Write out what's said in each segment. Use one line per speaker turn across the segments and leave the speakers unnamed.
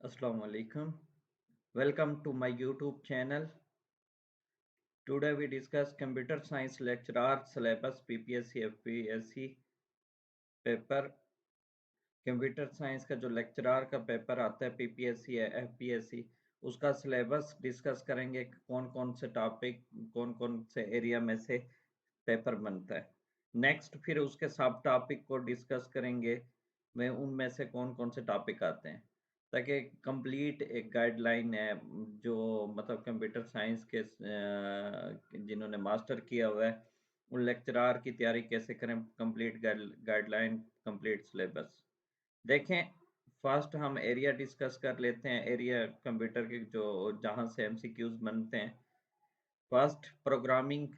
Assalamu alaikum. Welcome to my YouTube channel. Today we discuss computer science lecturer syllabus PPSC FPSC paper. Computer science का जो lecturer का paper आता है PPSC या FPSC उसका syllabus discuss करेंगे। कौन कौन से टॉपिक कौन कौन से एरिया में से पेपर बनता है। नेक्स्ट फिर उसके सब टॉपिक को डिस्कस करेंगे में उनमें से कौन कौन से टॉपिक आते हैं, ताकि कंप्लीट एक गाइडलाइन है जो मतलब कंप्यूटर साइंस के जिन्होंने मास्टर किया हुआ है उन लेक्चरार की तैयारी कैसे करें। कंप्लीट गाइडलाइन, कंप्लीट सिलेबस देखें। फर्स्ट हम एरिया डिस्कस कर लेते हैं। एरिया कंप्यूटर के जो जहाँ से एमसीक्यूज बनते हैं। फर्स्ट प्रोग्रामिंग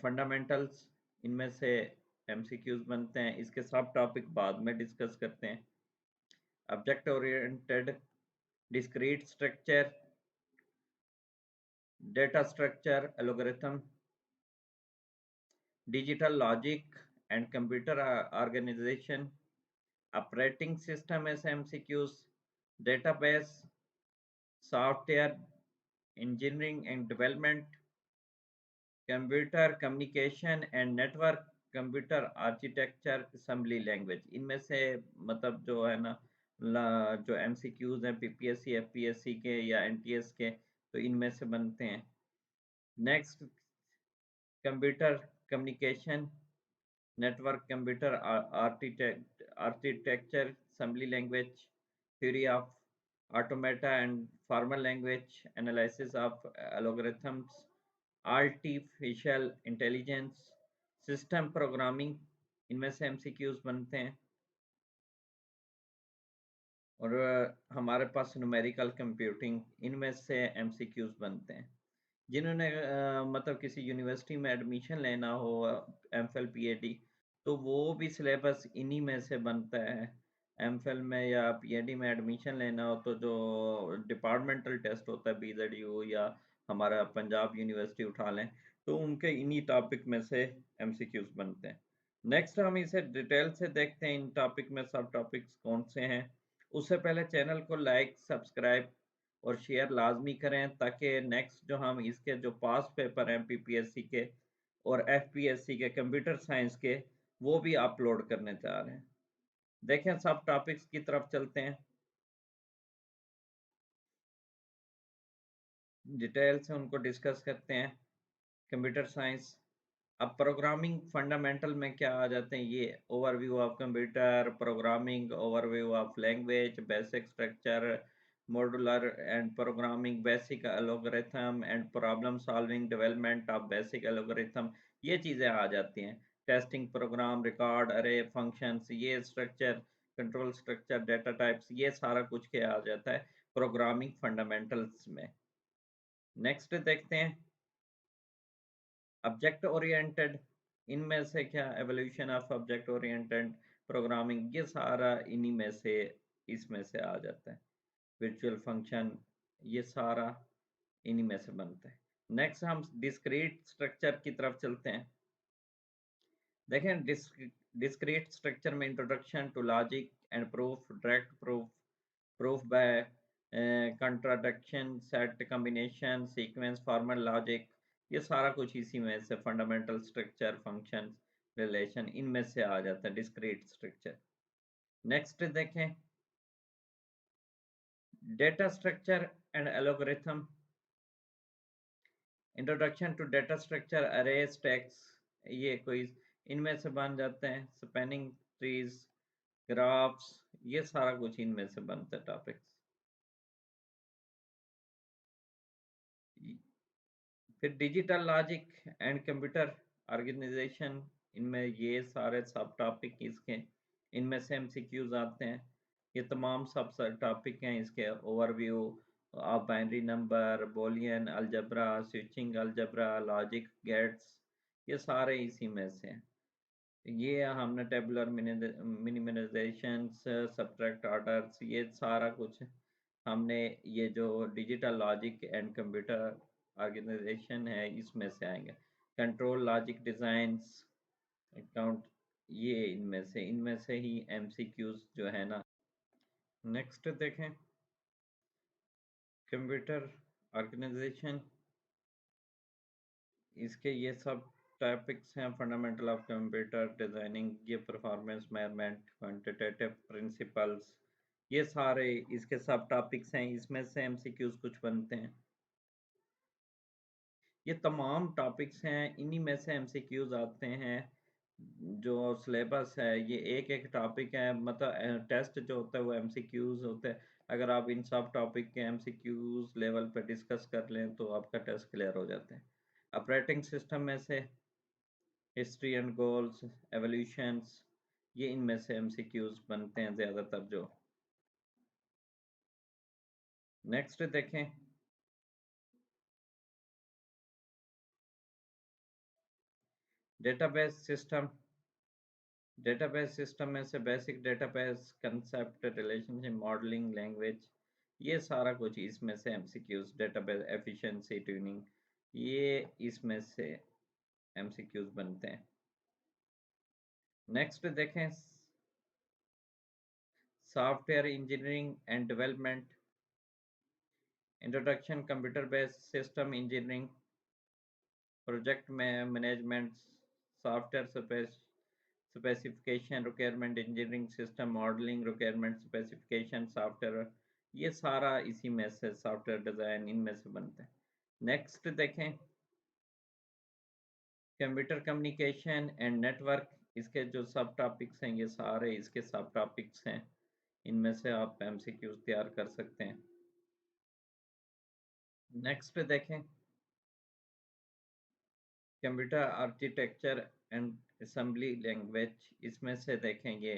फंडामेंटल्स, इनमें से एमसीक्यूज बनते हैं। इसके सब टॉपिक बाद में डिस्कस करते हैं। Object oriented, discrete structure, data structure, algorithm, digital logic and computer organisation, operating system S MCQs, database, software engineering and development, computer communication and network, computer architecture, assembly language. इनमें से मतलब जो है ना जो एमसीक्यूज हैं पीपीएससी एफपीएससी के या एनटीएस के, तो इनमें से बनते हैं। Next computer communication, network, computer architecture, assembly language, theory of automata and formal language, analysis of algorithms, artificial intelligence, system programming, इनमें से एमसीक्यूज बनते हैं। और हमारे पास न्यूमेरिकल कंप्यूटिंग, इनमें से एमसीक्यूज बनते हैं। जिन्होंने मतलब किसी यूनिवर्सिटी में एडमिशन लेना हो, एमफिल पीएचडी, तो वो भी सिलेबस इन्हीं में से बनता है। एमफिल में या पीएचडी में एडमिशन लेना हो तो जो डिपार्टमेंटल टेस्ट होता है बीजेडयू या हमारा पंजाब यूनिवर्सिटी उठा लें, तो उनके इन्हीं टॉपिक में से एमसीक्यूज बनते हैं। नेक्स्ट हम इसे डिटेल से देखते हैं, इन टॉपिक में सब टॉपिक्स कौन से हैं। उससे पहले चैनल को लाइक, सब्सक्राइब और शेयर लाजमी करें, ताकि नेक्स्ट जो हम इसके जो पास पेपर हैं पीपीएससी के और एफपीएससी के कंप्यूटर साइंस के, वो भी अपलोड करने जा रहे हैं। देखें सब टॉपिक्स की तरफ चलते हैं, डिटेल से उनको डिस्कस करते हैं। कंप्यूटर साइंस, अब प्रोग्रामिंग फंडामेंटल में क्या आ जाते हैं, ये overview of computer programming, overview of language, basic structure, modular and programming, basic algorithm and problem solving, development of basic algorithm, ये चीज़ें आ जाती हैं। टेस्टिंग प्रोग्राम, रिकॉर्ड, अरे, फंक्शंस, ये structure, control structure, data types, ये सारा कुछ क्या आ जाता है प्रोग्रामिंग फंडामेंटल्स में। नेक्स्ट देखते हैं ऑब्जेक्ट ओरिएंटेड, इनमें से क्या evolution of object oriented programming, ये सारा इन्हीं में से इसमें से आ जाता है। वर्चुअल फंक्शन, ये सारा इन्हीं में से बनता है। नेक्स्ट हम डिस्क्रीट स्ट्रक्चर की तरफ चलते हैं। देखें डिस्क्रीट स्ट्रक्चर में introduction to logic and proof, direct proof, proof by contradiction, set combination, sequence, formal logic, ये सारा कुछ इसी में से फंडामेंटल स्ट्रक्चर, फंक्शन, रिलेशन, इनमें से आ जाता है डिस्क्रीट स्ट्रक्चर। नेक्स्ट देखें data structure and algorithm, introduction to data structure, array, stacks, ये कोई इनमें से बन जाते हैं। स्पैनिंग ट्रीज, ग्राफ्स, ये सारा कुछ इनमें से बनता है टॉपिक्स। फिर digital logic and computer organisation, इनमें ये सारे सब टॉपिक इसके इनमें से एमसीक्यूज आते हैं। ये तमाम सब टॉपिक हैं इसके। Overview of binary number, Boolean algebra, switching algebra, logic gates, ये सारे इसी में से हैं। ये हमने टेबुलर मिनिमाइजेशंस, सब्ट्रैक्ट ऑर्डर्स, ये सारा कुछ हमने ये जो digital logic and computer organisation है इसमें से आएंगे। कंट्रोल लॉजिक डिज़ाइंस, अकाउंट, ये इनमें से ही एमसीक्यूज जो है ना नेक्स्ट देखें, कंप्यूटर ऑर्गेनाइजेशन, इसके ये सब टॉपिक्स हैं। फंडामेंटल ऑफ कंप्यूटर डिजाइनिंग, ये परफॉर्मेंस मेजरमेंट, क्वांटिटेटिव प्रिंसिपल्स, ये सारे इसके सब टॉपिक्स हैं। इसमें से एमसीक्यूज कुछ बनते हैं। ये तमाम टॉपिक्स हैं, इन्हीं में से एमसीक्यूज आते हैं। जो सिलेबस है ये एक एक टॉपिक है, मतलब टेस्ट जो होता है वो एमसीक्यूज होते हैं। अगर आप इन सब टॉपिक के एमसीक्यूज लेवल पे डिस्कस कर लें तो आपका टेस्ट क्लियर हो जाता है। ऑपरेटिंग सिस्टम में से हिस्ट्री एंड गोल्स, एवोल्यूशंस, ये इनमें से एमसीक्यूज बनते हैं ज़्यादातर जो। नेक्स्ट देखें, डेटाबेस सिस्टम। डेटाबेस सिस्टम में से basic database concept, relationship modelling, language, ये सारा कुछ इसमें से एमसीक्यूज। डेटाबेस एफिशिएंसी ट्यूनिंग, ये इसमें से एमसीक्यूज बनते हैं। नेक्स्ट देखें, software engineering and development, introduction computer based system engineering, project में management, software specification, requirement engineering, system modelling, requirement specification, software, ये सारा इसी में से सॉफ्टवेयर डिज़ाइन इनमें से बनता है। नेक्स्ट देखें, कंप्यूटर कम्युनिकेशन एंड नेटवर्क, इसके जो सब टॉपिक्स हैं ये सारे इसके सब टॉपिक्स हैं। इनमें से आप एमसीक्यूज तैयार कर सकते हैं। नेक्स्ट देखें, computer architecture and assembly language, इसमें से देखें ये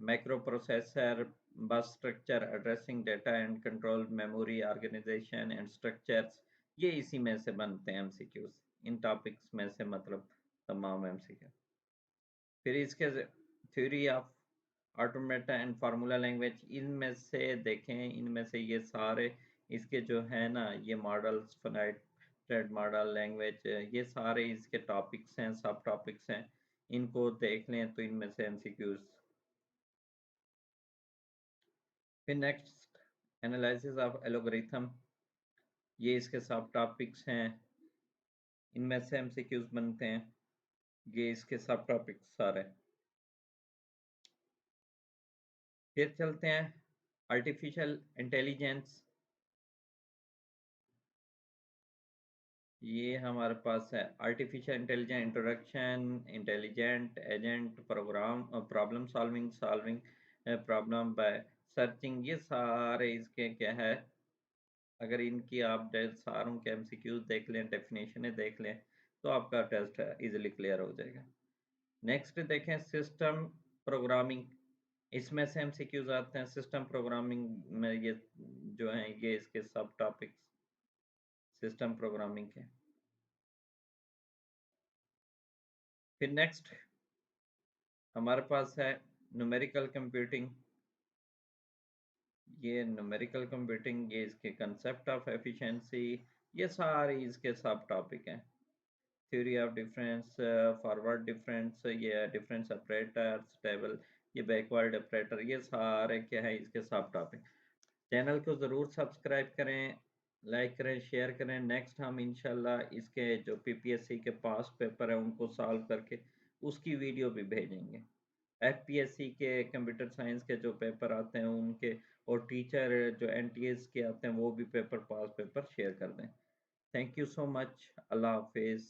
micro processor, bus structure, addressing data and control, memory organisation and structures, ये इसी में से बनते हैं एमसीक्यूज। इन टॉपिक्स में से मतलब तमाम एमसीक्यू। फिर इसके theory of automata and formula language, इनमें से देखें, इनमें से ये सारे इसके जो है ना ये मॉडल्स, फाइनाइट मॉडल लैंग्वेज, ये सारे इसके टॉपिक्स हैं, सब टॉपिक्स हैं। इनको देख लें तो इनमें से एमसीक्यूज। फिर नेक्स्ट, एनालिसिस ऑफ एल्गोरिथम, ये इसके सब टॉपिक्स हैं। इनमें से एमसीक्यूज बनते हैं। ये इसके सब टॉपिक्स सारे। फिर चलते हैं आर्टिफिशियल इंटेलिजेंस, ये हमारे पास है artificial intelligence introduction, intelligent agent, program, problem solving, solving problem by searching, ये सारे इसके क्या है। अगर इनकी आप सारों के एमसीक्यूज देख लें, डेफिनेशनें देख लें, तो आपका टेस्ट इजीली क्लियर हो जाएगा। नेक्स्ट देखें, सिस्टम प्रोग्रामिंग, इसमें से एमसीक्यूज आते हैं। सिस्टम प्रोग्रामिंग में ये जो हैं ये इसके सब टॉपिक्स सिस्टम प्रोग्रामिंग के। फिर नेक्स्ट हमारे पास है न्यूमेरिकल कंप्यूटिंग, ये न्यूमेरिकल कंप्यूटिंग, ये इसके कंसेप्ट ऑफ एफिशिएंसी, ये सारे इसके सब टॉपिक हैं। Theory of difference, forward difference, ये डिफरेंस ऑपरेटर्स टेबल, ये बैकवर्ड ऑपरेटर, ये सारे क्या है इसके सब टॉपिक। चैनल को ज़रूर सब्सक्राइब करें, लाइक करें, शेयर करें। नेक्स्ट हम इंशाल्लाह इसके जो पीपीएससी के पास पेपर है उनको सॉल्व करके उसकी वीडियो भी भेजेंगे। एफपीएससी के कंप्यूटर साइंस के जो पेपर आते हैं उनके, और टीचर जो एनटीएस के आते हैं वो भी पेपर पास पेपर शेयर कर दें। Thank you so much. अल्लाह हाफिज़।